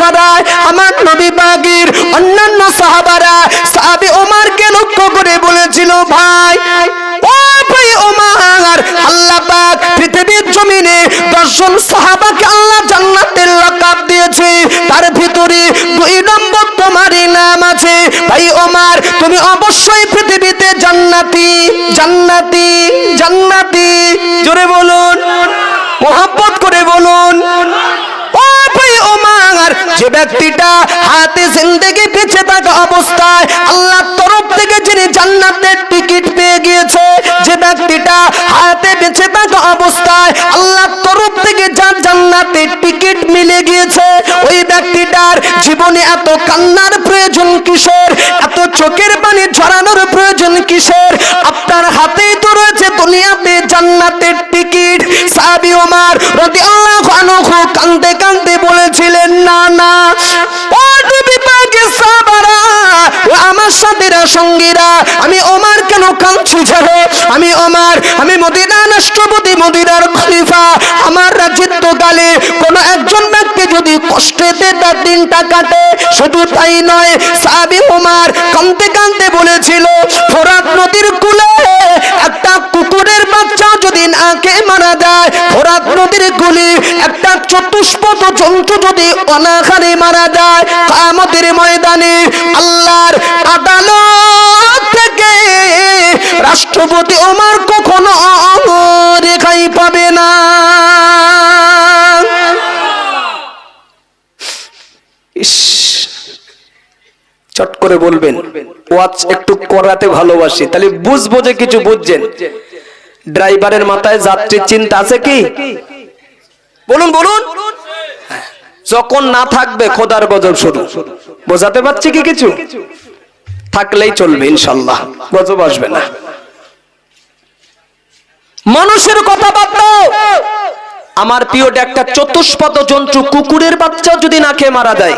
ঝরায় আমার নবী পাকের অন্যান্য সাহাবারা সাহাবী ওমরকে লক্ষ্য করে বলেছিল, ভাই ও ভাই ওমর, আল্লাহ পাক পৃথিবীর জমিনে 10 জন সাহাবাকে আল্লাহ জান্নাতের লাকাব দিয়েছে, তার ভিতরে 2 নম্বর তোমারই নাম আছে। ভাই ওমর, তুমি অবশ্যই পৃথিবীতে জান্নাতি জান্নাতি জান্নাতি। জোরে বলুন, মোহাব্বত করে বলুন। ও ভাই ওমর, যে ব্যক্তিটা হাতে জিন্দেগি বেঁচে থাকা অবস্থায় আল্লাহর তরফ থেকে যিনি জান্নাতের টিকিট পেয়ে গিয়েছে, যে ব্যক্তিটা হাতে বেঁচে থাকা অবস্থায় আল্লাহর তরফ থেকে যার জান্নাতের টিকিট মিলে গিয়েছে, ওই ব্যক্তিটার জীবনে এত কান্নার প্রয়োজন কিসের, এত চোখের পানি ঝরানোর প্রয়োজন কিসের? আপনার হাতেই তো রয়েছে দুনিয়াতে জান্নাতের টিকিট। সাহাবী ওমর রাদিয়াল্লাহু আনহু কাঁদতে কাঁদতে বলেছিলেন, না না, ও নবী পাকের সাহাবারা, ও আমার সাথীরা সঙ্গীরা, আমি ওমর কেন কাঁদছি জানো? আমি ওমর, আমি মদিনার রাষ্ট্রপতি, মদিনার খলিফা, আমার রাজত্বকালে কোন একজন ব্যক্তি যদি কষ্টেতে তার দিনটা কাটে, শুধু তাই নয়, সাহাবী ওমর কাঁদতে কাঁদতে বলেছিল, ফোরাত নদীর কূলে একটা কুকুরের বাচ্চা যদি না খেয়ে মারা যায়, ফোরাত নদীর কূলে একটা চতুষ্পদ জন্তু যদি অনাহারে মারা যায়, কিয়ামতের ময়দানে আল্লাহর আদালত থেকে রাষ্ট্রপতি ওমর কখনো রেখাই পাবে না। চট করে বলবেন, ওয়াজ একটু করাতে ভালোবাসি, তাহলে বুঝবো যে কিছু বুঝছেন। ড্রাইভারের মাথায় যাত্রীর চিন্তা আছে কি? বলুন বলুন। যখন না থাকবে খোদার গজব শুরু। বোঝাতে পারছি কি কিছু? থাকলেই চলবে ইনশাআল্লাহ, গজব আসবে না। মানুষের কথা বাদ দাও, আমার প্রিয় একটা চতুষ্পদ জন্তু কুকুরের বাচ্চা যদি না খেয়ে মারা যায়,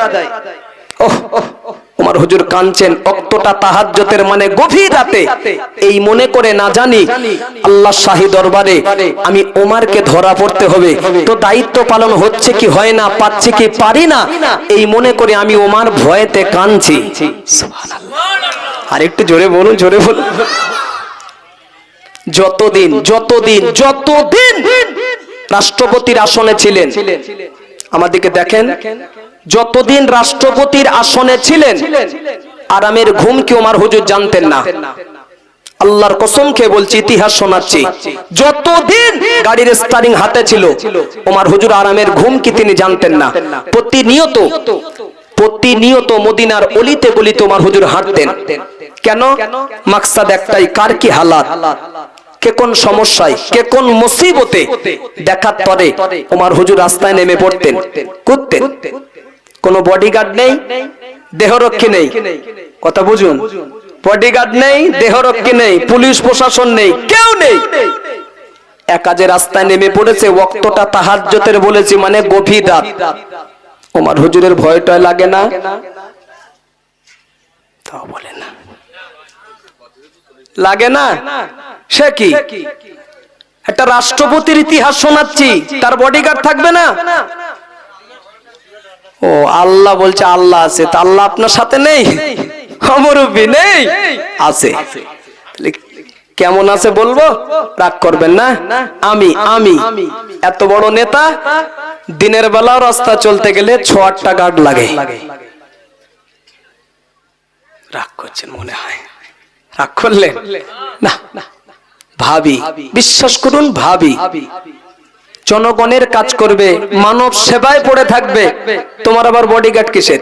ওহ ওমর হুজুর কাঁদছেন, অক্তটা তাহাজ্জুদের মানে গভীর রাতে, এই মনে করে না জানি আল্লাহ শাহী দরবারে আমি ওমরকে ধরা পড়তে হবে, তো দায়িত্ব পালন হচ্ছে কি হয় না, পাচ্ছি কি পারি না, এই মনে করে আমি ওমর ভয়েতে কাঁদছি। সুবহানাল্লাহ। আর একটু জোরে বলুন, জোরে বলুন। যতদিন যতদিন যতদিন রাষ্ট্রপতির আসনে ছিলেন, আমাদেরকে দেখেন, যতদিন রাষ্ট্রপতির আসনে ছিলেন আরামের ঘুম কি ওমর হুজুর জানতেন না? আল্লাহর কসম খেয়ে বলছি, ইতিহাস শোনাচ্ছি, যতদিন গাড়ির স্টিয়ারিং হাতে ছিল ওমর হুজুর আরামের ঘুম কি তিনি জানতেন না? প্রতিনিয়ত মদিনার অলিতে গলিতে ওমর হুজুর হাঁটতেন। কেন? মাকসাদ একটাই, কার কি হালাত, কে কোন সমস্যায়, কে কোন মুসিবতে, দেখার পরে ওমর হুজুর রাস্তায় নেমে পড়তেন, করতেন। কোন বডিগার্ড নেই, দেহরক্ষী নেই, কথা বুঝুন, বডিগার্ড নেই, দেহরক্ষী নেই, পুলিশ প্রশাসন নেই, কেউ নেই, একা যে রাস্তায় নেমে পড়েছে, ওয়াক্তটা তাহাজ্জুদের বলেছি মানে গভীর রাত। ওমর হুজুরের ভয়টা লাগে না? তাও বলে না, লাগে না? সে কি? একটা রাষ্ট্রপতির ইতিহাস শোনাচ্ছি, তার বডিগার্ড থাকবে না? ও আল্লাহ বলছে আল্লাহ আছে, তা আল্লাহ আপনার সাথে নেই? মুরব্বি নেই, আছে। কেমন আছে বলবো? রাগ করবেন না। আমি এত বড় নেতা, দিনের বেলা রাস্তা চলতে গেলে 6-8টা গার্ড লাগে। রাগ করছেন মনে হয়? রাগ করলেন না? ভাবি, বিশ্বাস করুন, ভাবি জনগণের কাজ করবে, মানব সেবায় পড়ে থাকবে, তোমার আবার বডিগার্ড কিসের,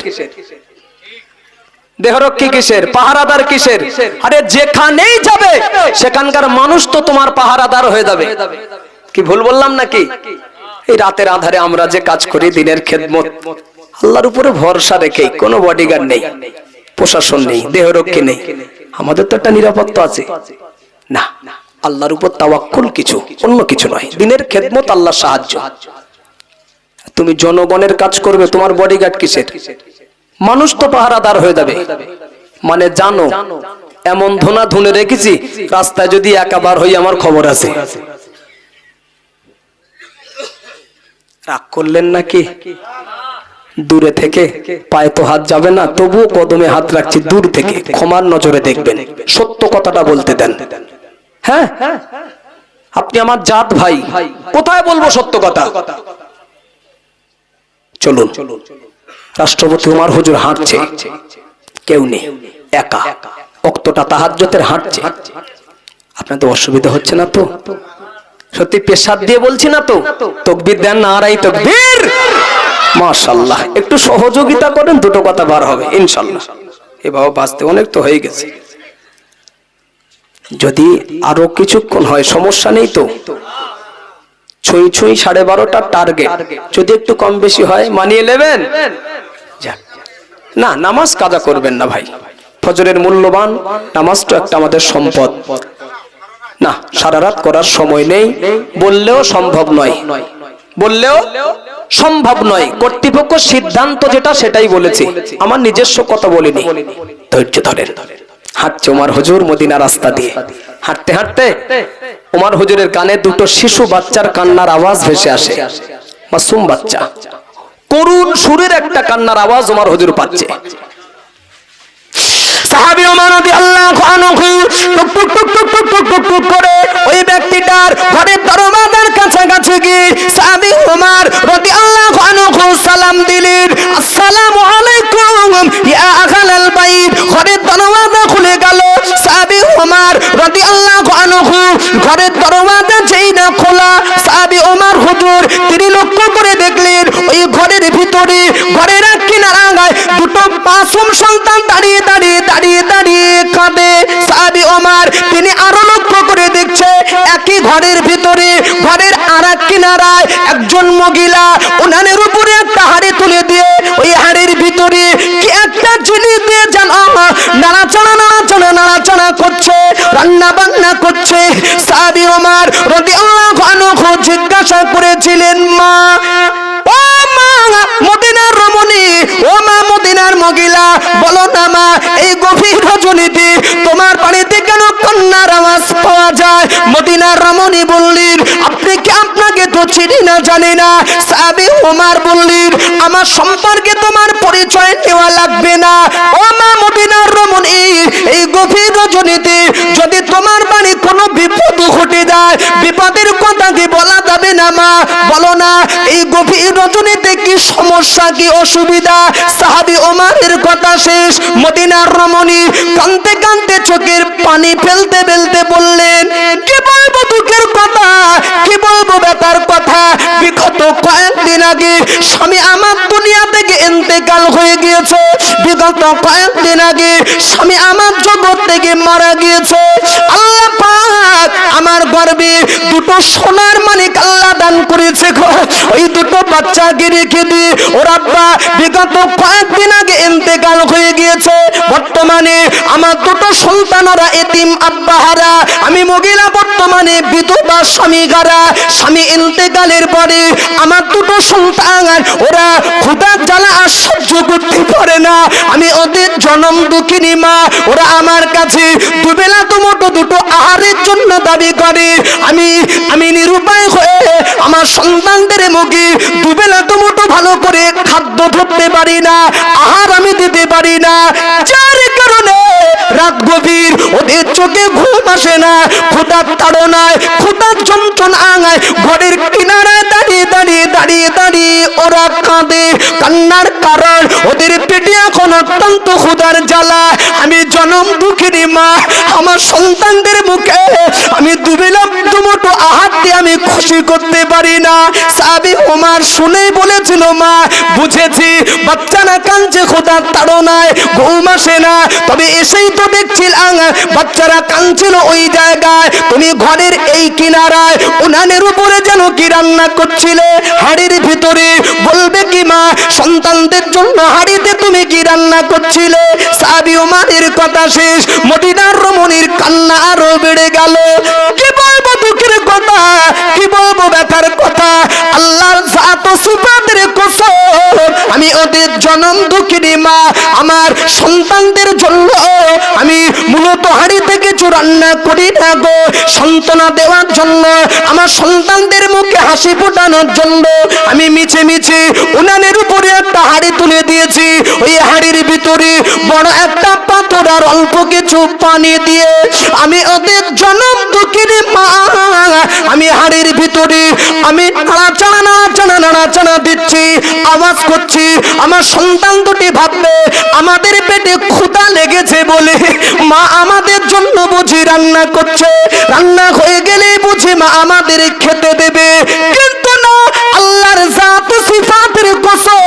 দেহরক্ষী কিসের, পাহারাদার কিসের? আরে যেখানেই যাবে সেখানকার মানুষ তো তোমার পাহারাদার হয়ে যাবে। কি ভুল বললাম নাকি? এই রাতের আধারে আমরা যে কাজ করি, দিনের খেদমত, আল্লাহর উপরে ভরসা রেখে, কোনো বডিগার্ড নেই, প্রশাসন নেই, দেহরক্ষী নেই, আমাদের তো একটা নিরাপত্তা আছে না? আল্লাহর উপর তাওয়াক্কুল, কিছু অন্য কিছু নয়, দিনের খেদমত, আল্লাহর সাহায্য। তুমি জনগণের কাজ করবে, তোমার বডিগার্ড কিসের? মানুষ তো পাহারাদার হয়ে যাবে। মানে জানো, এমন ধুনা ধুনে রেখেছি, রাস্তায় যদি একাবার হই আমার খবর আছে। রাগ করলেন নাকি? দূরে থেকে, পায়ে তো হাত যাবে না, তবুও কদমে হাত রাখছি দূর থেকে, ক্ষমার নজরে দেখবেন, সত্য কথাটা বলতে দেন। হ্যাঁ, আপনি আমার জাত ভাই, কোথায় বলবো সত্য কথা? চলুন, রাষ্ট্রপতি ওমর হুজুর হাঁটছে, কেউ নেই, একা, ওয়াক্তটা তাহাজ্জুদের হাঁটছে। আপনাদের অসুবিধা হচ্ছে না তো? সত্যি পেশাব দিয়ে বলছি না তো? তাকবীর দেন, নারায়ে তাকবীর, মাশাআল্লাহ। একটু সহযোগিতা করেন, দুটো কথা বার হবে ইনশাআল্লাহ। এভাবে বাঁচতে অনেক তো হয়ে গেছে, যদি আরো কিছুক্ষণ হয় সমস্যা নেই তো। ছুঁই ছুঁই 12:30 টার্গেট, যদি একটু কম বেশি হয় মানিয়ে নেবেন। না, নামাজ কাজা করবেন না ভাই, ফজরের মূল্যবান নামাজটা একটা আমাদের সম্পদ। না, সারা রাত করার সময় নেই, বললেও সম্ভব নয়, বললেও সম্ভব নয়। কর্তৃপক্ষ সিদ্ধান্ত যেটা সেটাই বলেছে, আমার নিজস্ব কথা বলিনি। ধৈর্য ধরেন। হাঁটছে ওমর হুজুর মদিনা রাস্তা দিয়ে, হাঁটতে হাঁটতে ওমর হুজুরের কানে দুটো শিশু বাচ্চার কান্নার আওয়াজ ভেসে আসে। মাসুম বাচ্চা, করুণ সুরের একটা কান্নার আওয়াজ ওমর হুজুর পাচ্ছে। সাহাবী ওমর রাদিয়াল্লাহু আনহু টুক টুক টুক টুক টুক টুক টুক টুক করে ওই ব্যক্তিটার ঘরের দরজার কাছাকাছি গিয়ে সাহাবী ওমর রাদিয়াল্লাহু আনহু সালাম দিলেন, আসসালামু আলাইকুম ইয়া আহলাল বাইত। ঘরের দরজা খুলে গেল। সাহাবী ওমর রাদিয়াল্লাহু আনহু ঘরের দরজা যেই না খোলা, সাহাবী ওমর হুজুর তিনি লক্ষ্য করে দেখলেন ওই ঘরের ভিতরে, ঘরের কিনারায় দুটো মাসুম সন্তান দাঁড়িয়ে দাঁড়িয়ে দাঁড়িয়ে দাঁড়িয়ে কাঁদে। সাহাবী ওমর তিনি আরো লক্ষ্য করে দেখছে একই ঘরের ভিতরে, ঘরের আরেক কিনারায় একজন মহিলা উনানের উপরে একটা হাড়ি তুলে দিয়ে ওই হাড়ির ভিতরে কি একটা জিনিস দিয়ে যেন নাড়াচাড়া নাড়াচাড়া নাড়াচাড়া করছে, রান্না বান্না করছে। সাহাবী ওমর রাদিয়াল্লাহু আনহু জিজ্ঞাসা করেছিলেন, মা, ও মা মদিনার রমণী, ও মা মদিনার মহিলা, বলো না মা, এই গভীর রজনীতে তোমার বাড়িতে কেন কান্নার আওয়াজ পাওয়া যায়? মদিনার রমণী বললেন, আপনি কি, আপনাকে তো চিনি না জানি না। সাহাবী ওমর বললেন, আমার সম্পর্কে তোমার পরিচয় নেওয়া লাগবে না। ও মা মদিনার রমণী, এই গভীর রজনীতে যদি তোমার বাড়ি কোনো বিপদ ঘটে যায়, বিপদের কথা কি বলা যাবে না মা? বলো না, এই গভীর রজনীতে কি সমস্যা, কি অসুবিধা? সাহাবী ওমরের কথা শেষ, মদিনার রমণী কাঁদতে কাঁদতে চোখের পানি ফেলতে ফেলতে বললেন, কি বলবো দুঃখের কথা, কি বলবো ব্যথার কথা। বিগত কয়েকদিন আগে স্বামী আমার দুনিয়া থেকে ইন্তেকাল হয়ে গিয়েছে। বিগত কয়েকদিন আগে স্বামী আমার জগৎ থেকে মারা গিয়েছে। আল্লাহ পাক আমার গর্ভে দুটো সোনার মানিক আল্লাহ দান করেছে গো। ওই দুটো বাচ্চাকে রেখে দিয়ে ওর আব্বা বিগত কয়েকদিন আগে ইন্তেকাল হয়ে গিয়েছে। বর্তমানে আমার দুটো সন্তানরা এতিম আব্বাহারা, আমি মহিলা বর্তমানে বিধবা স্বামীহারা। স্বামী ইন্তেকালের পরে আমার দুটো সন্তান ওরা ক্ষুধার জ্বালা আর সহ্য করতে পারে না। আমি ওদের জনম দুঃখিনী মা, ওরা আমার কাছে দুবেলা দুমুঠো দুটো আহারের জন্য দাবি করে। আমি নিরুপায় হয়ে আমার সন্তানদের মুখে দুবেলা দুমুঠো ভালো করে খাদ্য ধরতে পারি না, আহার আমি দিতে পারি না। যার কারণে রাত গভীর ওদের চোখে ঘুম আসে না, ক্ষুধার তাড়নায়, ক্ষুধার যন্ত্রণায় ঘরের কিনারায় দাঁড়িয়ে দাঁড়িয়ে দাঁড়িয়ে দাঁড়িয়ে ওরা কাঁদে। কান্নার কারণ ওদের পেটে এখন অত্যন্ত ক্ষুধার জ্বালা। আমি জনম দুঃখিনী মা, আমার সন্তানদের মুখে আমি দুবেলা দুমুঠো আহার দিয়ে আমি খুশি করতে পারি না। সাহাবী ওমর শুনেই বলেছিল, মা বুঝেছি বাচ্চারা কাঁদছে ক্ষুধার তাড়নায়, ঘুম আসে না, তবে এসেই তো দেখছিলাম বাচ্চারা কাঁদছিল ওই জায়গায়, তুমি ঘরের এই কিনারায় উনানের উপরে যেন কি রান্না করছিলে হাড়ির ভিতরে, বলবে কি মা সন্তানদের জন্য হাড়িতে তুমি কি রান্না করছিলে? সাহাবী ওমরের কথা শেষ, মদিনার রমণীর কান্না আরো বেড়ে গেল। কি বলবো দুঃখের কথা, কি বলবো ব্যথার কথা, আল্লাহর জাত ও সিফাতের কসম, আমি ওদের জনম দুঃখিনী মা, আমার সন্তানদের জন্য আমি মূলত হাড়ি থেকে কিছু রান্না করি না গো, সান্ত্বনা দেওয়ার জন্য, আমার সন্তানদের মুখে হাসি ফোটানোর জন্য আমি মিছে মিছে উনানের উপরে একটা হাড়ি তুলে দিয়েছি। ওই হাড়ির ভিতরে বড় একটা পাথর আর অল্প কিছু পানি দিয়ে আমি ওদের জনম দুঃখিনী মা, আমি হাড়ির ভিতরে আমি নাড়াচাড়া দিচ্ছি, আওয়াজ করছি। আমার সন্তান দুটি ভাববে আমাদের পেটে ক্ষুধা লেগেছে বলে মা আমাদের জন্য বুঝি রান্না করছে, রান্না হয়ে গেলে বুঝি মা আমাদের খেতে দেবে। কিন্তু না, আল্লাহর জাত সিফাতের কসম,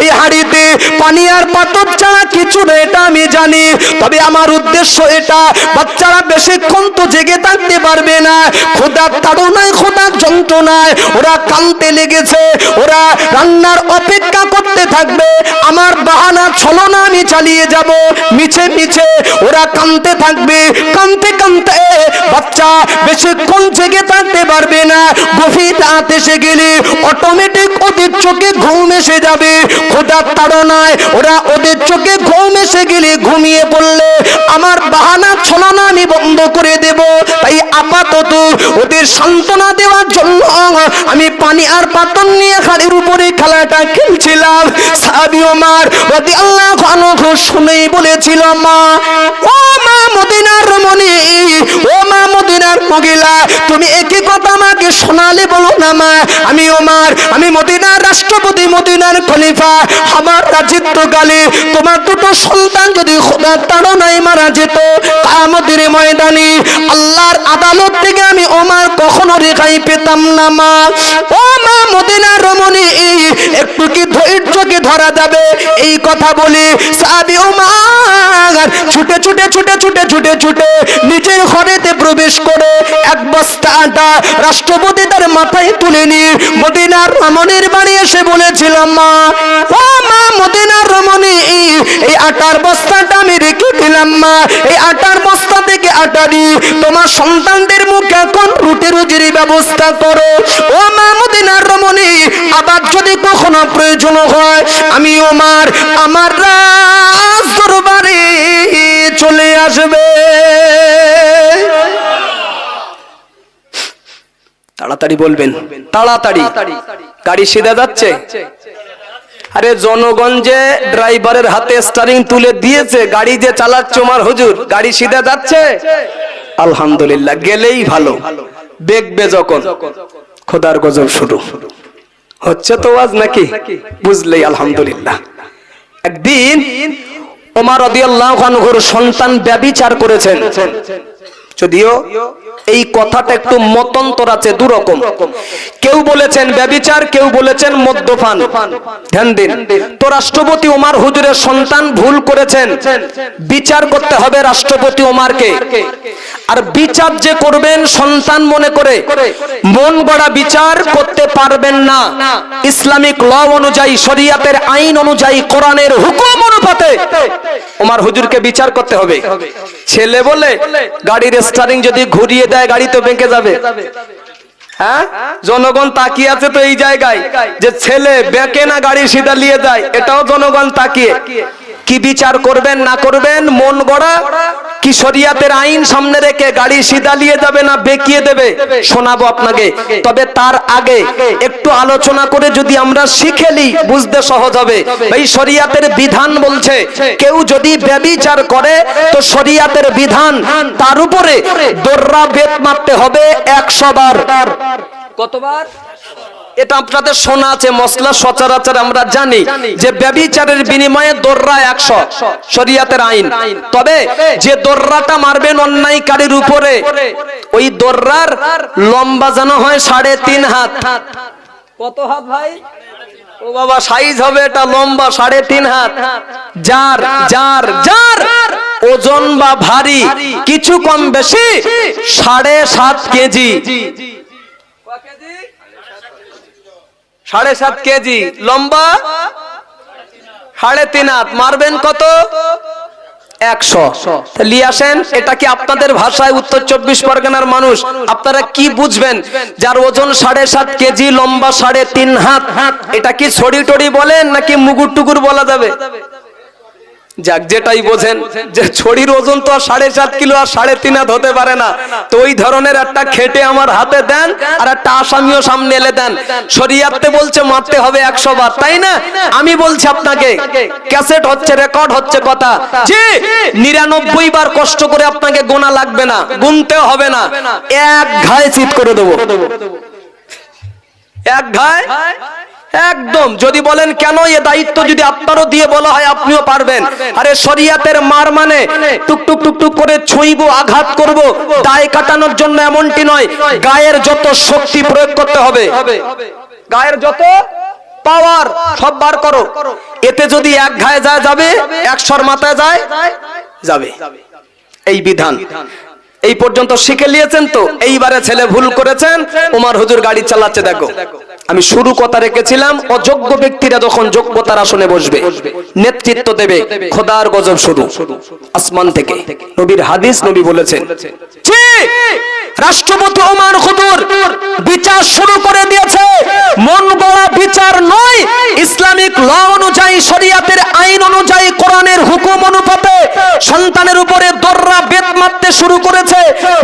ওই হাড়িতে পানি আর পাথর ছাড়া কিছু না, এটা আমি জানি। তবে আমার উদ্দেশ্য এটা, বাচ্চারা বেশিক্ষণ তো জেগে থাকতে পারবে না, ক্ষুধার তাড়নায় ক্ষুধার যন্ত্রণায় ওরা কাঁদতে লেগেছে, ওরা রান্নার অপেক্ষা করতে থাকবে। আমার বাহানা ছলনা আমি চালিয়ে যাব, মিছে মিছে ওরা কাঁদতে থাকবে। কাঁদতে কাঁদতে বাচ্চা বেশিক্ষণ জেগে থাকতে পারবে না, গভীর রাত এসে গেলে অটোমেটিক ওদের চোখে ঘুম এসে যাবে। ক্ষুধার তাড়নায় ওরা ওদের চোখে ঘুম এসে গেলে ঘুমিয়ে পড়লে আমার বাহানা ছলনা আমি বন্ধ করে দেব। তাই আপাতত ওদের সান্ত্বনা দেওয়ার জন্য আমি পানি আর পাথর নিয়ে হাড়ির উপরে খেলাটা খেলছিলাম। সাহাবী ওমর রাদিয়াল্লাহু আনহু শুনেই বলেছিল, মা, ও মা মদিনার রমণী, ও মা মদিনার মহিলা, তুমি একই কথা আমাকে শোনালে বলো না মা। আমি ওমর, আমি মদিনার রাষ্ট্রপতি, মদিনার খলিফা, আমার রাজত্বকালে তোমার দুটো সন্তান যদি খোদার তাড়নায় মারা যেত কিয়ামতের ময়দানে আল্লাহর আদালত থেকে আমি ওমর কখনো রেহাই পেতাম না মা। ও মা মদিনার রমণী, একটু কি ধৈর্যকে ধরা যাবে? এই কথা বলে সাহাবী ওমর ছুটে ছুটে ছুটে ছুটে ছুটে ছুটে নিজের ঘরেতে প্রবেশ করে এক বস্তা আটা রাষ্ট্রপতি তার মাথায় তুলে নিয়ে মদিনার রমণীর বাড়ি এসে বলেছিলাম, মা, ও মা মদিনার রমণী, এই আটার বস্তাটা আমি রেখে দিলাম মা, এই আটার বস্তা থেকে আটা দিয়ে তোমার সন্তানদের মুখে এখন রুটি রুজির ব্যবস্থা করো। ও মা মদিনার রমণী, আবার যদি কখনো প্রয়োজন হয় আমি ওমর আমার রাজ দরবারে চলে আসবে। তাড়াতাড়ি বলবেন, তাড়াতাড়ি। গাড়ি সিধা যাচ্ছে? আরে জনগণ যে ড্রাইভারের হাতে স্টারিং তুলে দিয়েছে, গাড়ি যে চালাচ্ছে ওমর হুজুর, গাড়ি সিধা যাচ্ছে? আলহামদুলিল্লাহ, গেলেই ভালো। দেখবে যখন খোদার গজব শুরু হচ্ছে তো আজ নাকি, বুঝলেই আলহামদুলিল্লাহ। একদিন ওমর রাদিয়াল্লাহু আনহুর সন্তান ব্যভিচার করেছেন, যদিও এই কথাটা একটু মতান্তর আছে দুরকম। কেউ বলেছেন ব্যভিচার, কেউ বলেছেন মদ্যপান। ধ্যান দিন, তো রাষ্ট্রপতি ওমর হুজুরের সন্তান ভুল করেছেন, বিচার করতে হবে রাষ্ট্রপতি ওমরকে। আর বিচার যে করবেন সন্তান মনে করে মন গড়া বিচার করতে পারবেন না। ইসলামিক ল অনুযায়ী, শরিয়াতের আইন অনুযায়ী, কোরআনের হুকুম অনুপাতে ওমর হুজুরকে বিচার করতে হবে। ছেলে বলে গাড়ির স্টারিং যদি ঘুরিয়ে দেয় গাড়ি তো বেঁকে যাবে। হ্যাঁ, জনগণ তাকিয়ে আছে তো এই জায়গায় যে ছেলে বেঁকে না গাড়ি সিধা নিয়ে যায়, এটাও জনগণ তাকিয়ে। কি বিচার করবেন না করবেন মন গড়া, কি শরিয়াতের আইন সামনে রেখে গাড়ি সিধা নিয়ে যাবে না বেঁকিয়ে দেবে, শোনাবো আপনাকে। তবে তার আগে একটু আলোচনা করে যদি আমরা শিখে নিই বুঝতে সহজ হবে। এই শরিয়াতের বিধান বলছে কেউ যদি ব্যভিচার করে তো শরিয়াতের বিধান তার উপরে দোররা বেত মারতে হবে 100 বার। কতবার? এটা আপনাদের শোনা আছে, মসলা সচরাচর আমরা জানি যে ব্যভিচারের বিনিময়ে দোররা 100, শরিয়াতের আইন। তবে যে দোররাটা মারবেন অন্যায়কারীর উপরে, ওই দোররার লম্বা যেন হয় 3.5 হাত। কত হাত ভাই? ও বাবা, সাইজ হবে এটা লম্বা 3.5 হাত। যার যার যার ওজন বা ভারী কিছু কম বেশি 7.5 কেজি। 7.5 কেজি লম্বা, 3.5 হাত। মারবেন কত? 100 নিয়ে আসেন। এটা কি আপনাদের ভাষায় উত্তর 24 পরগনার মানুষ আপনারা কি বুঝবেন? যার ওজন 7.5 কেজি, লম্বা 3.5 হাত, এটা কি ছড়ি টড়ি বলেন নাকি মুগুর টুকুর বলা যাবে? যাক, যেটাই বোঝেন, যে ছড়ির ওজন তো 7.5 কিলো আর 3.5 হাত হতে পারে না। তো ওই ধরনের একটা খেটে আমার হাতে দেন আর একটা আসামিও সামনে এলে দেন। শরিয়াতে বলছে মারতে হবে 100 বার, তাই না? আমি বলছি আপনাকে, ক্যাসেট হচ্ছে, রেকর্ড হচ্ছে কথা, জি 99 বার কষ্ট করে আপনাকে গোনা লাগবে না, গুনতেও হবে না, এক ঘায়ে চিৎ করে দেবো, এক ঘায়ে একদম। যদি বলেন কেন, এ দায়িত্ব যদি আপনারও দিয়ে বলা হয় আপনিও পারবেন। আরে শরিয়াতের মার মানে টুক টুক টুক টুক করে ছুঁইবো, আঘাত করব, দায় কাটানোর জন্য এমনটি নয়। গায়ের যত শক্তি প্রয়োগ করতে হবে, গায়ের যত পাওয়ার সব বার করো। এতে যদি এক ঘায়ে যায় যাবে, 100 মাথায় যায় যাবে, এই বিধান। এই পর্যন্ত শিখে নিয়েছেন তো? এইবারে ছেলে ভুল করেছেন, ওমর হুজুর গাড়ি চালাচ্ছে। দেখো, আমি শুরু কথা রেখেছিলাম, অযোগ্য ব্যক্তিরা যখন যোগ্যতার আসনে বসবে, নেতৃত্ব দেবে, খোদার গজব শুরু আসমান থেকে। নবীর হাদিস, নবী বলেছেন, রাষ্ট্রপতি ওমর হুজুর বিচার শুরু করে দিয়েছে। মন গড়া বিচার নয়, ইসলামিক ল অনুযায়ী, শরিয়াতের আইন অনুযায়ী, কোরআনের হুকুম অনুপাতে সন্তানের উপরে দররা বেত মারতে শুরু করেছে।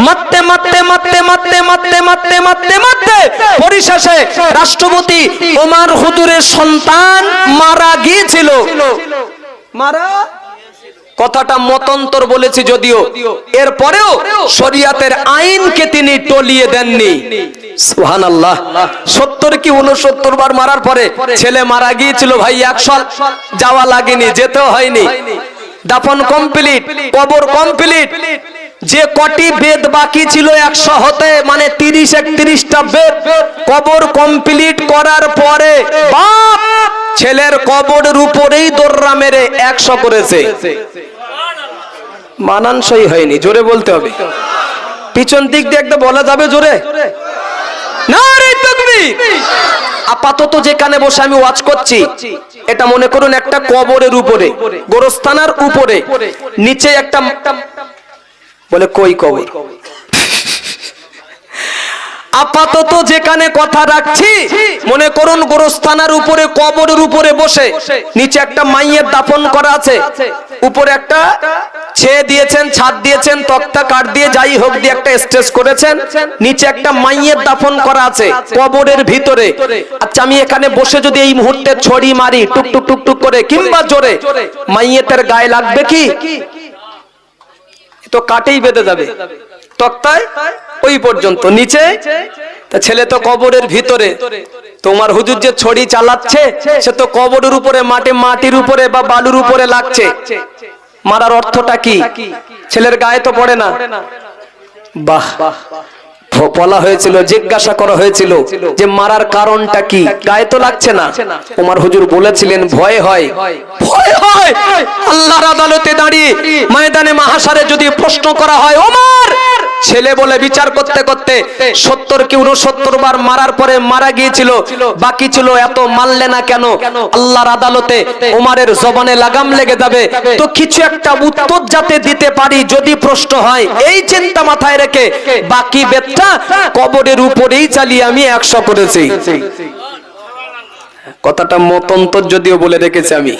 মারতে মারতে মারতে মারতে মারতে মারতে মারতে মারতে পরিশেষে রাষ্ট্রপতি ওমর হুজুরের সন্তান মারা গিয়েছিল। মারা, কথাটা মতান্তর বলেছি যদিও, এরপরেও শরিয়াতের আইনকে তিনি টলিয়ে দেননি। সুবহানাল্লাহ। 70 কি 69 বার মারার পরে ছেলে মারা গিয়েছিল ভাই, 100 যাওয়া লাগেনি, যেতেও হয়নি। দাফন কমপ্লিট, কবর কমপ্লিট। যে কটি বেদ বাকি ছিল 100 হতে, মানে 30-31টা বেদ কবর কমপ্লিট করার পরে বাপ ছেলের কবরের উপরেই দররা মেরে 100 করেছে। মানানসই হয়নি, জোরে বলতে হবে। পিছন দিক দিয়ে একটা বলা যাবে জোরে, নারে তাকবীর। আপাতত যেখানে বসে আমি ওয়াজ করছি, এটা মনে করুন একটা কবরের উপরে, গোরস্থানার উপরে, নিচে একটা বলে কই কবর। আপাতত যেখানে কথা রাখছি, মনে করুন গোরস্থানার উপরে, কবরের উপরে বসে, নিচে একটা মাইয়ের দাফন করা আছে, উপরে একটা ছেয়ে দিয়েছেন, ছাদ দিয়েছেন, তক্তা কাঠ দিয়ে যাই হোক দিয়ে একটা স্টেজ করেছেন, নিচে একটা মাইয়ের দাফন করা আছে কবরের ভিতরে। আচ্ছা, আমি এখানে বসে যদি এই মুহূর্তে ছড়ি মারি টুক টুক টুক টুক করে কিংবা জোরে, মাইয়েতের গায়ে লাগবে কি? তো কাটেই বেঁধে যাবে তক্তায় ওই পর্যন্ত, নিচে। তা ছেলে তো কবরের ভিতরে, তোমার হুজুর যে ছড়ি চালাচ্ছে সে তো কবরের উপরে, মাটির উপরে বা বালুর উপরে লাগছে। মারার অর্থটা কি? ছেলের গায়ে তো পড়ে না। বাহ, বলা হয়েছিল, জিজ্ঞাসা করা হয়েছিল যে মারার কারণটা কি, গায়ে তো লাগছে না। ওমর হুজুর বলেছিলেন ভয় হয়, ভয় হয়। আল্লাহর আদালতে দাঁড়িয়ে ময়দানে মাহশারে যদি প্রশ্ন করা হয়, ওমর ছেলে বলে বিচার করতে করতে 70 কি 69 বার মারার পরে মারা গিয়েছিল, বাকি ছিল এত মারলে না কেন? আল্লাহর আদালতে ওমরের জবানে লাগাম লেগে যাবে। তো কিছু একটা উত্তর যাতে দিতে পারি যদি প্রশ্ন হয়, এই চিন্তা মাথায় রেখে বাকি বেদটা কবরের উপরেই চালিয়ে আমি 100 করেছি। কথাটা মতান্তর যদিও বলে রেখেছি আমি,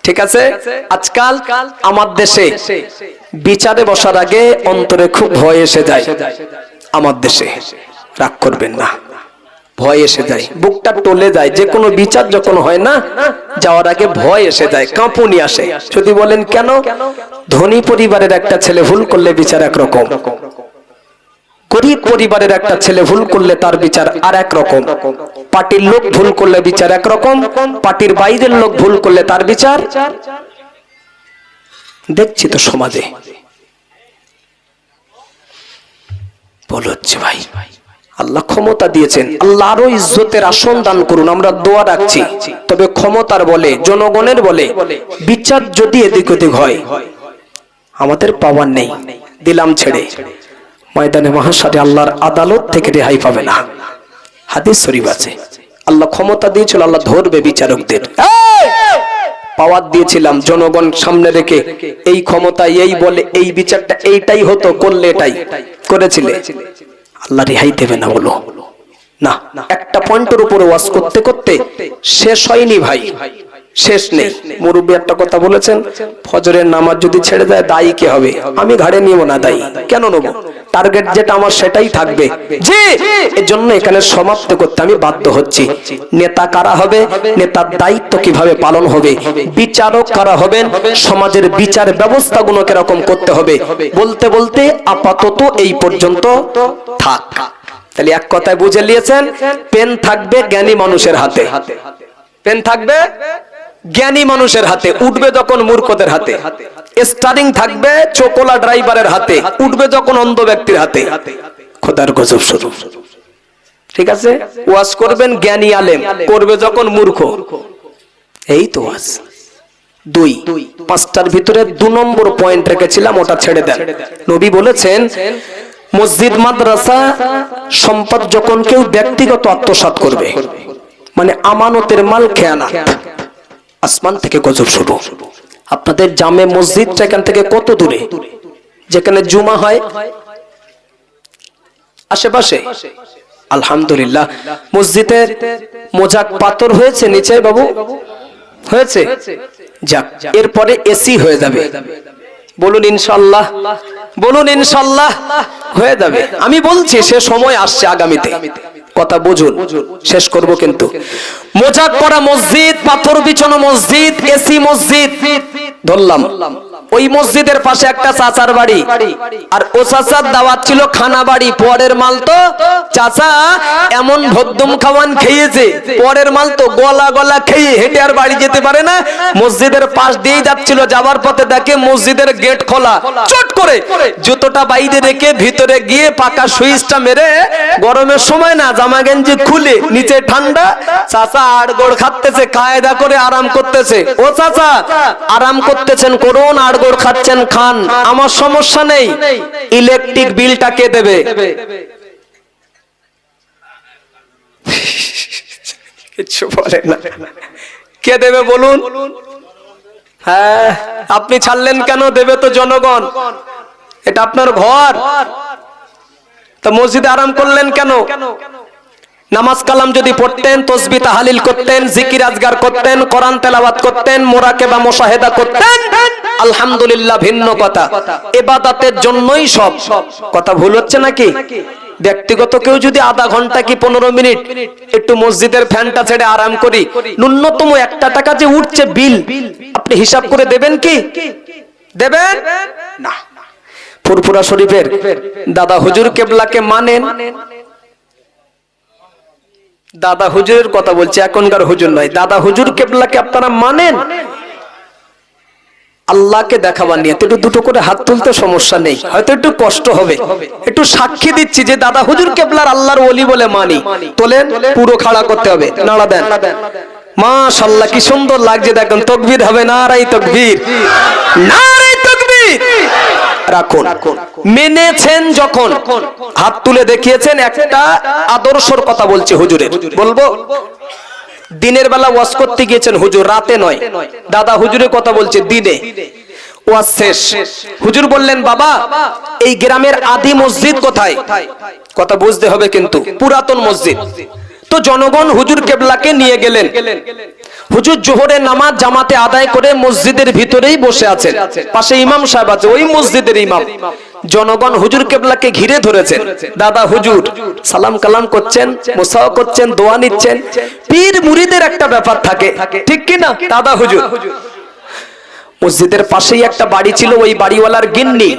ঠিক আছে। আজকাল আমার দেশে বিচারে বসার আগে অন্তরে খুব ভয় এসে যায়। আমার দেশে, রাগ করবেন না, ভয় এসে যায়, বুকটা টলে যায়। যে কোনো বিচার যখন হয় না, যাওয়ার আগে ভয় এসে যায়, কাঁপুনি আসে। যদি বলেন কেন? ধনী পরিবারের একটা ছেলে ভুল করলে বিচার একরকম, গরিব পরিবারের একটা ছেলে ভুল করলে তার বিচার আর এক রকম, পার্টির লোক ভুল করলে বিচার একরকম, পার্টির বাইরের লোক ভুল করলে তার বিচার। দেখছি তো সমাজে বলছে ভাই, আল্লাহ ক্ষমতা দিয়েছেন, আল্লাহ আরো ইজ্জতের আসন দান করুন, আমরা দোয়া রাখছি। তবে ক্ষমতার বলে, জনগণের বলে বিচার যদি এদিক ওদিক হয়, আমাদের পাওয়ার নেই, দিলাম ছেড়ে। ময়দানে মাহশারে আল্লাহর আদালত থেকে রেহাই পাবে না। হাদিস শরীফ আছে, আল্লাহ ক্ষমতা দিয়েছিল, আল্লাহ ধরবে বিচারকদের। পাওয়ার দিয়েছিলাম জনগণ সামনে রেখে, এই ক্ষমতা, এই বলে, এই বিচারটা এইটাই হতো, করলে এটাই করেছিলে, আল্লাহ রেহাই দেবে না? বলো না। একটা পয়েন্টের উপরে ওয়াজ করতে করতে শেষ হয়নি ভাই, শেষ নেই। মুরব্বী একটা কথা বলেছেন, ফজরের নামাজ যদি ছেড়ে দেয় দায়ী কে হবে? আমি ঘাড়ে নিব না, দায়ী কেন নেব? টার্গেট যেটা আমার সেটাই থাকবে। জি, এর জন্য এখানে সমাপ্ত করতে আমি বাধ্য হচ্ছি। নেতা কারা হবে, নেতার দায়িত্ব কিভাবে পালন হবে, বিচারক কারা হবেন, সমাজের বিচার ব্যবস্থাগুলো কিরকম করতে হবে, বলতে বলতে আপাতত এই পর্যন্ত থাক। তাহলে এক কথায় বুঝে নিয়েছেন, পেন থাকবে জ্ঞানী মানুষের হাতে, পেন থাকবে জ্ঞানী মানুষের হাতে, উঠবে যখন মূর্খদের হাতে। স্টারিং থাকবে চোকলা ড্রাইভারের হাতে, উঠবে যখন অন্ধ ব্যক্তির হাতে। খোদার গজব শুরু। ঠিক আছে, ওয়াজ করবেন জ্ঞানী আলেম, করবে যখন মূর্খ। এই তো ওয়াজ। দুই, পাঁচটার ভিতরে 2 নম্বর পয়েন্ট রেখেছিলাম, ওটা ছেড়ে দেন। নবী বলেছেন, মসজিদ মাদ্রাসা সম্পদ যখন কেউ ব্যক্তিগত আত্মসাৎ করবে, মানে আমানতের মাল খেয়ানাত, আসমান থেকে গজব শুরু। আপনাদের জামে মসজিদটা এখান থেকে কত দূরে? যেখানে জুমা হয় আশেপাশে? আলহামদুলিল্লাহ, মসজিদের মোজাক পাথর হয়েছে নিচে বাবু, হয়েছে? যাক, এরপরে এসি হয়ে যাবে। বলুন ইনশাআল্লাহ, বলুন ইনশাআল্লাহ হয়ে যাবে। আমি বলছি সে সময় আসছে আগামীতে, কথা বুঝুন, শেষ করব কিন্তু। মোজাক করা মসজিদ, পাথর বিছানো মসজিদ, এসি মসজিদ ধরলাম। ওই মসজিদের পাশে একটা চাচার বাড়ি, আর ও চাচার দাওয়াত ছিল খানা বাড়ি, পরের মাল তো চাচা এমন ভদ্দম খাওয়ান খেয়েছে, পরের মাল তো গলা গলা খেয়ে হেঁটে আর বাড়ি যেতে পারে না। মসজিদের পাশ দিয়ে যাচ্ছিল, যাবার পথে দেখে মসজিদের গেট খোলা, চট করে জুতোটা বাইরে রেখে ভিতরে গিয়ে পাকা সুইচটা মেরে, গরমের সময় না জামা গেঞ্জি খুলে, নিচে ঠান্ডা, চাচা আড়গোড় খাচ্ছে, কায়দা করে আরাম করতেছে। ও চাচা আরাম করতেছেন করুন, আড়গোড় খাচ্ছেন খান, আমার সমস্যা নেই, ইলেকট্রিক বিলটা কে দেবে? কিছু বলে না, কে দেবে বলুন? হ্যাঁ, আপনি ছাড়লেন কেন? দেবে তো জনগণ, এটা আপনার ঘর। তা মসজিদে আরাম করলেন কেন? নামাজ কালাম যদি পড়তেন, তসবিহ তাহলিল করতেন, জিকির আজগার করতেন, কোরআন তেলাওয়াত করতেন, মুরাকাবা মুশাহাদা করতেন, আলহামদুলিল্লাহ, ভিন্ন কথা। ইবাদতের জন্যই সব। কথা ভুল হচ্ছে নাকি? ব্যক্তিগত কেউ যদি আধা ঘন্টা কি 15 মিনিট একটু মসজিদের ফ্যানটা ছেড়ে আরাম করি, ন্যূনতম 1 টাকা যে উঠছে বিল, আপনি হিসাব করে দেবেন কি? দেবেন না। ফুরফুরা শরীফের দাদা হুজুর কেবলাকে মানেন? দাদা হুজুরের কথা বলছি, এখনকার হুজুর নয়। দাদা হুজুর কেবলাকে আপনারা মানেন? আল্লাহকে দেখাবার নিয়ে একটু দুটো করে হাত তুলতে সমস্যা নেই, হয়তো একটু কষ্ট হবে, একটু সাক্ষী দিচ্ছি যে দাদা হুজুর কেবলার আল্লাহর ওলি বলে মানি। তোলেন, পুরো খাড়া করতে হবে, নাড়া দেন। মাশাআল্লাহ, কি সুন্দর লাগছে দেখুন। তাকবীর হবে, নারায়ে তাকবীর, নারায়ে তাকবীর। রাখুন। মেনেছেন যখন, হাত তুলে দেখিয়েছেন। একটা আদর্শর কথা বলছি হুজুরের, বলবো। দিনের বেলা ওয়াজ করতে গিয়েছেন হুজুর, রাতে নয়। দাদা হুজুরের কথা বলছে, দিনে ওয়াজ শেষ। হুজুর বললেন, বাবা এই গ্রামের আদি মসজিদ কোথায়? কথা বুঝতে হবে কিন্তু, পুরাতন মসজিদ। তো জনগণ হুজুর কেবলাকে নিয়ে গেলেন। হুজুর জোহরের নামাজ জামাতে আদায় করে মসজিদের ভিতরেই বসে আছেন, পাশে ইমাম সাহেব আছে, ওই মসজিদের ইমাম। জনগণ হুজুর কেবলাকে ঘিরে ধরেছেন। দাদা হুজুর সালাম কালাম করছেন, মুসাওয়া করছেন, দোয়া নিচ্ছেন। পীর মুরিদের একটা ব্যাপার থাকে, ঠিক কি না? দাদা হুজুর মসজিদের পাশেই একটা বাড়ি ছিল, ওই বাড়িওয়ালার গিন্নি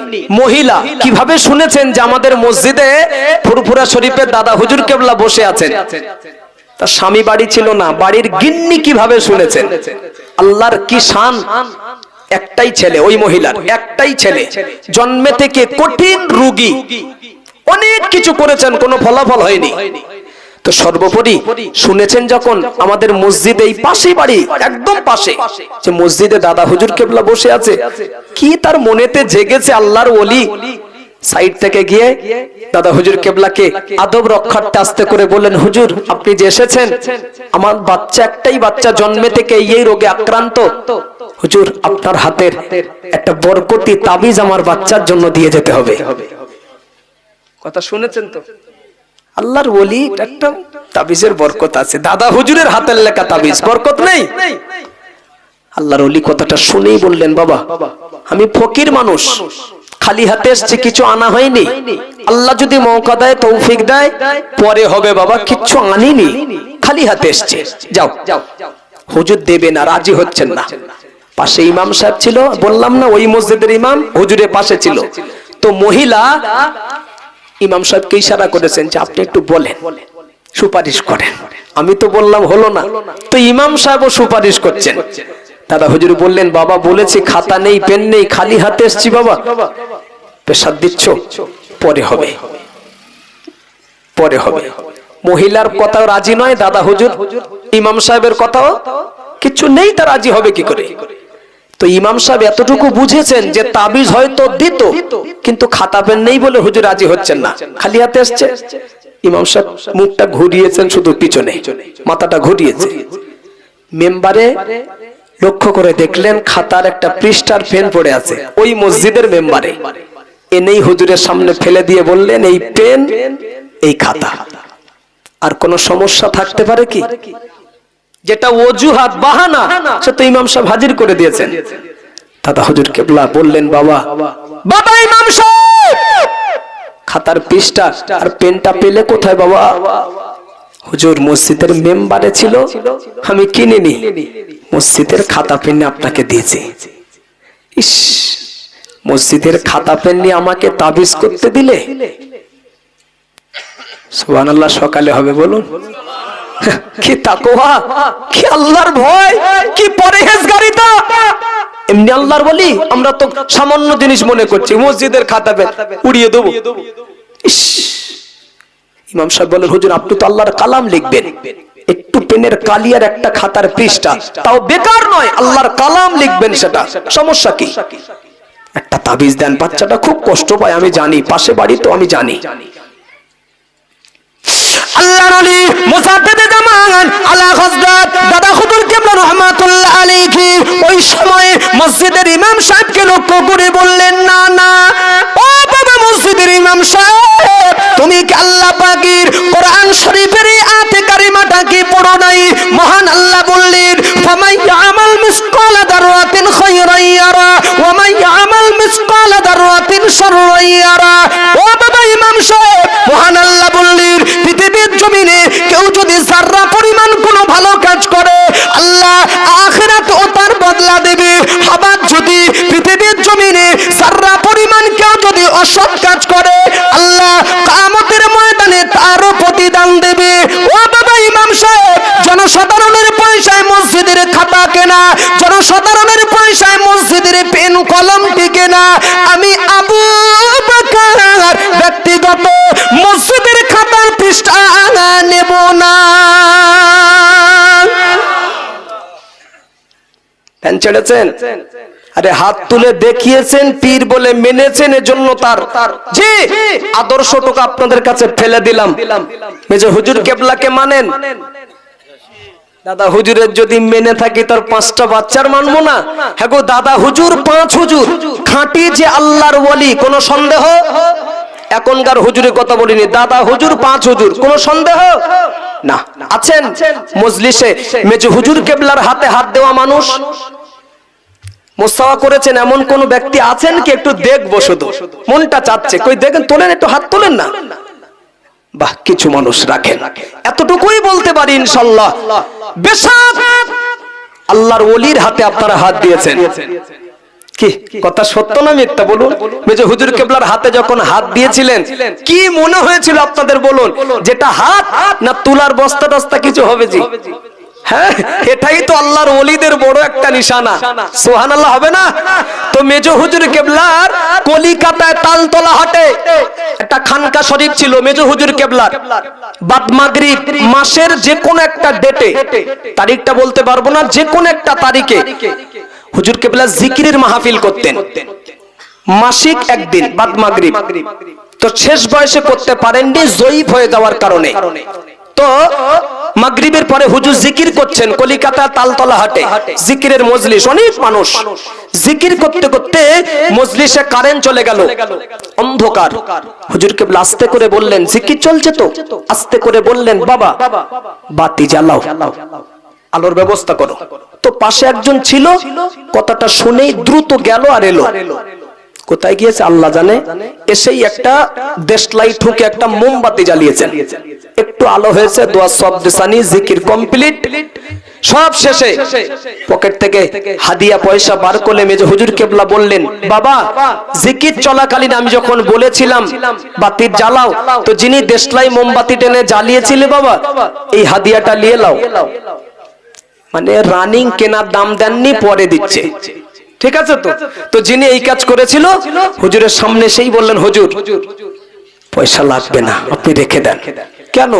মহিলা কিভাবে শুনেছেন যে আমাদের মসজিদে ফুরফুরা শরীফের দাদা হুজুর কেবলা বসে আছেন। তার স্বামী বাড়ি ছিল না, বাড়ির গিন্নি কিভাবে শুনেছেন? আল্লাহর কি শান! একটাই ছেলে, ওই মহিলার একটাই ছেলে, জন্মে থেকে কঠিন রোগী, অনেক কিছু করেছেন, কোনো ফলাফল হয়নি। তো সর্বোপরি শুনেছেন যখন আমাদের মসজিদে এই পাশে বাড়ি, একদম পাশে, যে মসজিদে দাদা হুজুর কেবলা বসে আছে, কি তার মনেতে জেগেছে আল্লাহর ওলি সাইড থেকে গিয়ে দাদা হুজুর কেবলাকে আদব রক্ষার্থে আস্তে করে বললেন, হুজুর আপনি যে এসেছেন, আমার বাচ্চা একটাই বাচ্চা জন্মে থেকে এই রোগে আক্রান্ত, হুজুর আপনার হাতের একটা বরকতি তাবিজ আমার বাচ্চার জন্য দিয়ে যেতে হবে। কথা শুনেছেন তো? আল্লাহর ওলি একটা তাবিজের বরকত আছে, দাদা হুজুরের হাতের লেখা তাবিজ, বরকত নেই? আল্লাহর ওলি কথাটা শুনেই বললেন, বাবা আমি ফকির মানুষ, খালি হাতে এসেছি, কিছু আনা হয়নি, আল্লাহ যদি মৌকা দেয় তৌফিক দেয় পরে হবে বাবা, কিচ্ছু আনিনি, খালি হাতে এসেছি, যাও। হুজুর দেবে না, রাজি হচ্ছেন না। পাশে ইমাম সাহেব ছিল, বললাম না ওই মসজিদের ইমাম হুজুরের পাশে ছিল, তো মহিলা ইমাম সাহেবকে ইশারা করেছেন যে আপনি একটু বলেন, সুপারিশ করেন। আমি তো বললাম হলো না, তো ইমাম সাহেবও সুপারিশ করছেন। দাদা হুজুর বললেন, বাবা বলেছি খাতা নেই পেন নেই, খালি হাতে এসেছি বাবা, পেশাব দিচ্ছ, পরে হবে, পরে হবে। মহিলার কথাও রাজি নয়, দাদা হুজুর ইমাম সাহেবের কথাও কিছু নেই, তা রাজি হবে কি করে? তো ইমাম সাহেব এতটুকু বুঝেছেন যে তাবিজ হয়তো দিত, কিন্তু খাতা পেন নেই বলে হুজুর রাজি হচ্ছেন না, খালি হাতে আসছে। ইমাম সাহেব মুখটা ঘুরিয়েছেন শুধু পিছনে, মাথাটা ঘুরিয়েছে। মেম্বারে লক্ষ্য করে দেখলেন খাতার একটা পৃষ্ঠার পেন পড়ে আছে, ওই মসজিদের মেম্বারে এনেই হুজুরের সামনে ফেলে দিয়ে বললেন, এই পেন এই খাতা, আর কোন সমস্যা থাকতে পারে কি? যেটা অজুহাত বাহানা সে তো ইমাম সাহেব হাজির করে দিয়েছেন। দাদা হুজুর কেবলা বললেন, বাবা বাবা ইমাম সাহেব খাতার পৃষ্ঠা আর পেনটা পেলে কোথায় বাবা? হুজুর মসজিদের মেম্বারে ছিল, আমি কিনিনি, মসজিদের খাতা পেন আপনাকে দিয়েছি। ইস, মসজিদের খাতা পেন নিয়ে আমাকে তাবিজ করতে দিলে। সুবহানাল্লাহ, সকালে হবে বলুন। কি তাকওয়া, কি আল্লাহর ভয়, কি পরহেজগারিতা। এমনি আল্লাহর বলি আমরা তো সামান্য জিনিস মনে করছি, মসজিদের খাতা পেন উড়িয়ে দেব। ইমাম সাহেব বলেন, হুজুর আপনি তো আল্লাহর কালাম লিখবেন, একটু পেনের কালি আর একটা খাতার পৃষ্ঠা তাও বেকার নয়, আল্লাহর কালাম লিখবেন, সেটা সমস্যা কি? একটা তাবিজ দেন, বাচ্চাটা খুব কষ্ট পায় আমি জানি, পাশে বাড়ি তো আমি জানি। আল্লাহর ওলি মুজাদ্দিদ জামান আলা হযরত দাদা হুজুর কেবলা রাহমাতুল্লাহ আলাইহি ওই সময় মসজিদের ইমাম সাহেবকে লক্ষ্য করে বললেন, না না ও বাবা মসজিদের ইমাম সাহেব, তুমি কি আল্লাহ পাকের কোরআন শরীফের আয়াতে কারিমাটা কি পড়ো নাই? মহান আল্লাহ বললেন, ফামাই ইয়ামাল মিসকালা দাররাতিন খায়রান ইয়ারা ওয়া মান ইয়ামাল মিসকালা দাররাতিন শাররান ইয়ারা। ও বাবা ইমাম সাহেব, মহান আল্লাহ বললেন, পৃথিবীর জমিনে কেউ যদি যারা পরিমাণ কোনো ভালো কাজ করে আল্লাহ আখিরাতে ও তার বদলা দেবে। আবার যদি পৃথিবীর জমিনে যারা পরিমাণ কেউ যদি অসৎ কাজ করে আল্লাহ কিয়ামতের ময়দানে তারও প্রতিদান দেবে। ও বাবা ইমাম সাহেব, জনসাধারণের পয়সায় মসজিদের খাতা কেনা, জনসাধারণের পয়সায় মসজিদের পেন কলম টিকে না। আমি আবু বকর ব্যক্তিগত মসজিদের খাতার পৃষ্ঠা নেব না। পেন ছেড়েছেন, আরে হাত তুলে দেখিয়েছেন, পীর বলে মেনেছেন, এজন্য তার জি আদর্শটুকু আপনাদের কাছে ফেলে দিলাম। মেজে হুজুর কেবলাকে মানেন, দাদা হুজুরের যদি মেনে থাকি তার 5টা বাচ্চার মানবো না? হ্যাঁ গো, দাদা হুজুর 5 হুজুর খাঁটি যে আল্লাহর ওলি, কোনো সন্দেহ? এখনকার হুজুরের কথা বলিনি, দাদা হুজুর 5 হুজুর, কোনো সন্দেহ না? আছেন মজলিসে মেজে হুজুর কেবলার হাতে হাত দেওয়া মানুষ মোসাওয়া করেছেন এমন কোন ব্যক্তি আছেন কি? একটু দেখবো, শুধু মনটা চাচ্ছে, কই দেখেন, তোলেন, একটু হাত তোলেন না। বাহ, কিছু মানুষ রাখেন। এতটুকুই বলতে পারি ইনশাআল্লাহ, বেশক আল্লাহর ওলির হাতে আপনারা হাত দিয়েছেন। কি কথা সত্য না মিথ্যা বলুন? মেজে হুজুর কেবলার হাতে যখন হাত দিয়েছিলেন কি মনে হয়েছিল আপনাদের বলুন? যেটা হাত না তুলার বস্তা টস্তা কিছু হবে জি? হ্যাঁ, এটাই তো আল্লাহর ওলিদের বড় একটা নিশানা। সুবহানাল্লাহ হবে না? তো মেজো হুজুর কেবলার কলিকাতায় তালতলা হাটে একটা খানকা শরীফ ছিল মেজো হুজুর কেবলার। বাদ মাগরিব মাসের যে কোন একটা ডেটে, তারিখটা বলতে পারবো না, যে কোন একটা তারিখে হুজুর কেবলা জিকিরের মাহফিল করতেন। মাসিক একদিন বাদ মাগরিব, তো শেষ বয়সে করতে পারেননি জয়ীফ হয়ে যাওয়ার কারণে। তো মাগরিবের পরে হুজুর জিকির করছেন কলিকাতা তালতলা হাটে, জিকিরের মজলিস, অনেক মানুষ জিকির করতে করতে মজলিসে কারেন্ট চলে গেল, অন্ধকার। হুজুর কেবল আস্তে করে বললেন, জিকির চলছে তো, আস্তে করে বললেন, বাবা বাতি জ্বালাও, আলোর ব্যবস্থা করো। তো পাশে একজন ছিল, কথাটা শুনেই দ্রুত গেল আর এলো। কোথায় গিয়েছে আল্লাহ জানে, এসেই একটা দেশলাই ঠুকে একটা মোমবাতি জ্বালিয়েছেন। একটু আলো হয়েছে, দোয়া সব দেশানি, জিকির কমপ্লিট। সব শেষে পকেট থেকে হাদিয়া পয়সা বার করে মেজে হুজুর কেবলা বললেন, বাবা জিকির চলাকালীন আমি যখন বলেছিলাম বাতি জ্বালাও, তো যিনি দেশলাই মোমবাতি টেনে জ্বালিয়েছিলে বাবা, এই হাদিয়াটা নিয়ে লাও। মানে রানিং কেনার দাম দেননি, পরে দিচ্ছে, ঠিক আছে তো। তো যিনি এই কাজ করেছিল হুজুরের সামনে সেই বললেন, হুজুর পয়সা লাগবে না, আপনি রেখে দেন। কেন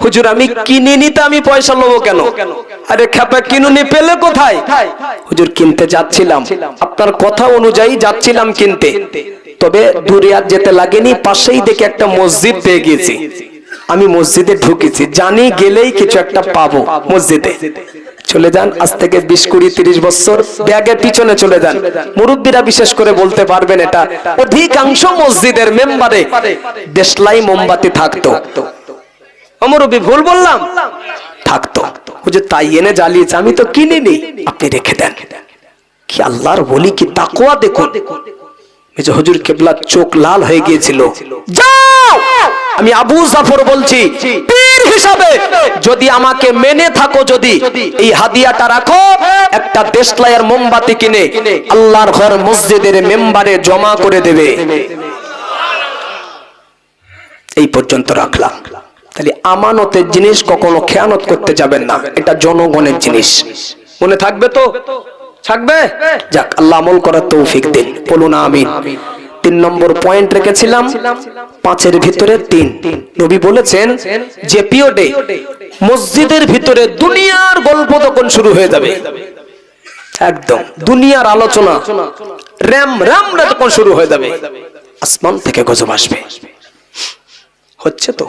হুজুর, আমি কিনে নিতে আমি পয়সা নেবো কেন? আরে খেপা, কিনুনি পেলে কোথায়? হুজুর কিনতে যাচ্ছিলাম, আপনার কথা অনুযায়ী যাচ্ছিলাম কিনতে, তবে দূরে আর যেতে লাগেনি, পাশেই দেখে একটা মসজিদ পেয়ে গিয়েছি। আমি মসজিদে ঢুকেছি, জানি গেলেই কিছু একটা পাবো মসজিদে। চলে যান, আজ থেকে 20, 20, 30 বছর ব্যাগের পিছনে চলে যান, মুরব্বীরা বিশেষ করে বলতে পারবেন, এটা অধিকাংশ মসজিদের মেম্বারে দেশলাই মোমবাতি থাকতো। মুরব্বী ভুল বললাম? থাকতো। হুজুর তাই এনে জ্বালিয়েছে, আমি তো কিনিনি, আপনি রেখে দেন। কি আল্লাহর বলি, কি তাকওয়া দেখুন। হুজুর কেবলা চোখ লাল হয়ে গিয়েছিল। যাও, আমি আবু জাফর বলছি, পীর হিসাবে যদি আমাকে মেনে থাকো, যদি এই হাদিয়াটা রাখো, একটা দেশলাইয়ের মোমবাতি কিনে আল্লাহর ঘর মসজিদের মেম্বারে জমা করে দেবে। এই পর্যন্ত রাখলাম। তাহলে আমানতের জিনিস কখনো খেয়ানত করতে যাবেন না, এটা জনগণের জিনিস। মনে থাকবে তো? থাকবে? যাক, আল্লাহ আমল করার তৌফিক দিন, বলুন আমিন। 3 নম্বর পয়েন্ট রেখেছিলাম, 5-এর ভিতরে 3। নবী বলেছেন যে পিরিয়ডে মসজিদের ভিতরে দুনিয়ার গল্প তখন শুরু হয়ে যাবে, একদম দুনিয়ার আলোচনা র্যাম র্যাম তখন শুরু হয়ে যাবে, আসমান থেকে গজব আসবে। হচ্ছে তো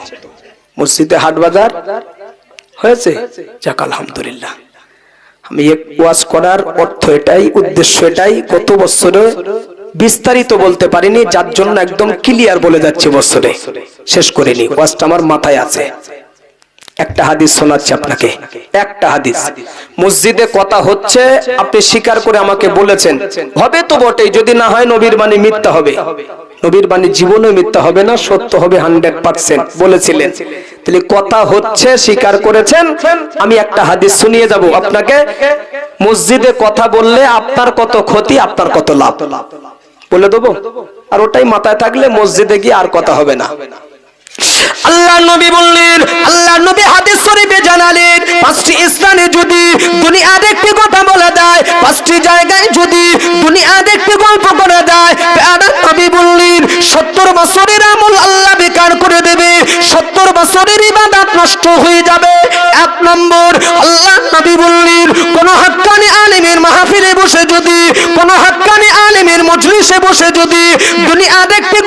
মসজিদে হাট বাজার হয়েছে, যাক আলহামদুলিল্লাহ। আমি এক ওয়াজ করার অর্থ এটাই, উদ্দেশ্য এটাই, কত বছরে বিস্তারিত বলতে পারিনি, যার জন্য একদম ক্লিয়ার বলে যাচ্ছে, বছরে শেষ করিনি, ওয়াজটা আমার মাথায় আছে। একটা হাদিস শোনাচ্ছি আপনাকে, একটা হাদিস। মসজিদে কথা হচ্ছে, আপনি স্বীকার করে আমাকে বলেছেন, হবে তো বটেই, যদি না হয় নবীর বাণী মিথ্যা হবে। নবীর বাণী জীবনে মিথ্যা হবে না, সত্য হবে 100% বলেছিলেন। তাহলে কথা হচ্ছে, স্বীকার করেছেন। আমি একটা হাদিস শুনিয়ে যাব আপনাকে। মসজিদে কথা বললে আপনার কত ক্ষতি, আপনার কত লাভ বলে দেবো, আর ওটাই মাথায় থাকলে মসজিদে গিয়ে আর কথা হবে না। আল্লাহ নবী বললেন, আল্লাহ নবী হাদিস শরীফে জানালেন, 5টি স্থানে যদি দুনিয়ার একটি কথা বলে দেয়, 5টি জায়গায় যদি দুনিয়ার একটি গল্প করে দেয়, প্যারা নবী বললেন 70 বছরের আমল আল্লাহ বেকার করে দেবে, 70 বছরের ইবাদত নষ্ট হয়ে যাবে। 1 নম্বর, আল্লাহ নবী বললেন, কোন হাক্কানি আলেমের মাহফিলে বসে যদি, কোন হাক্কানি আলেমের মজলিসে বসে যদি দুনিয়ার একটি